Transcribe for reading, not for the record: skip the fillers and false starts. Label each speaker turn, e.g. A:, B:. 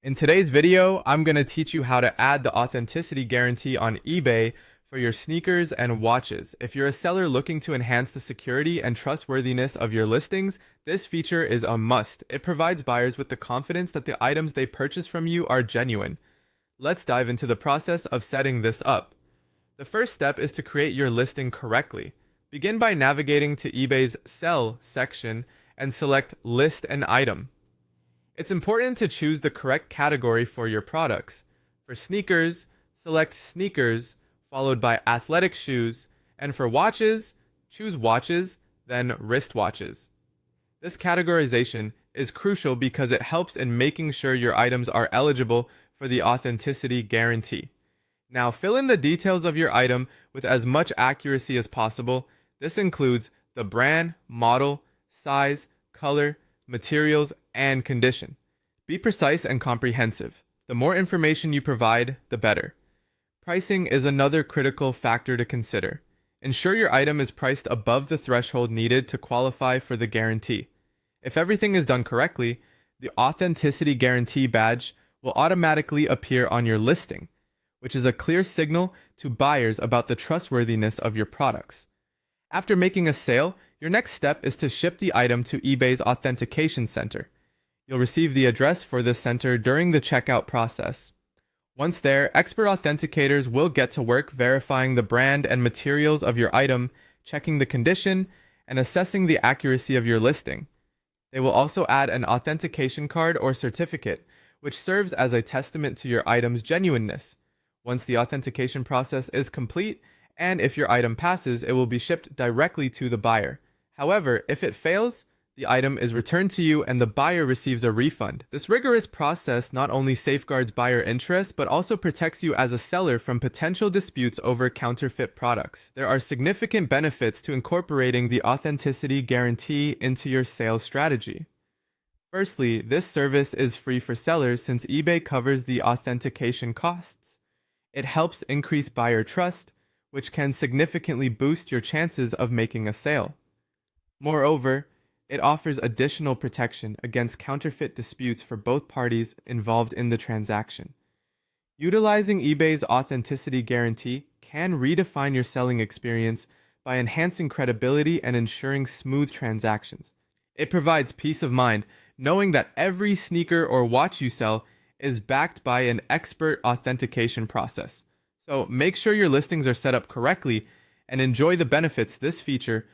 A: In today's video, I'm going to teach you how to add the authenticity guarantee on eBay for your sneakers and watches. If you're a seller looking to enhance the security and trustworthiness of your listings, this feature is a must. It provides buyers with the confidence that the items they purchase from you are genuine. Let's dive into the process of setting this up. The first step is to create your listing correctly. Begin by navigating to eBay's Sell section and select List an Item. It's important to choose the correct category for your products. For sneakers, select sneakers, followed by athletic shoes, and for watches, choose watches, then wristwatches. This categorization is crucial because it helps in making sure your items are eligible for the authenticity guarantee. Now, fill in the details of your item with as much accuracy as possible. This includes the brand, model, size, color, materials, and condition. Be precise and comprehensive. The more information you provide, the better. Pricing is another critical factor to consider. Ensure your item is priced above the threshold needed to qualify for the guarantee. If everything is done correctly, the authenticity guarantee badge will automatically appear on your listing, which is a clear signal to buyers about the trustworthiness of your products. After making a sale, your next step is to ship the item to eBay's authentication center. You'll receive the address for this center during the checkout process. Once there, expert authenticators will get to work verifying the brand and materials of your item, checking the condition, and assessing the accuracy of your listing. They will also add an authentication card or certificate, which serves as a testament to your item's genuineness. Once the authentication process is complete, and if your item passes, it will be shipped directly to the buyer. However, if it fails, the item is returned to you and the buyer receives a refund. This rigorous process not only safeguards buyer interests, but also protects you as a seller from potential disputes over counterfeit products. There are significant benefits to incorporating the authenticity guarantee into your sales strategy. Firstly, this service is free for sellers since eBay covers the authentication costs. It helps increase buyer trust, which can significantly boost your chances of making a sale. Moreover, it offers additional protection against counterfeit disputes for both parties involved in the transaction. Utilizing eBay's authenticity guarantee can redefine your selling experience by enhancing credibility and ensuring smooth transactions. It provides peace of mind knowing that every sneaker or watch you sell is backed by an expert authentication process. So make sure your listings are set up correctly and enjoy the benefits this feature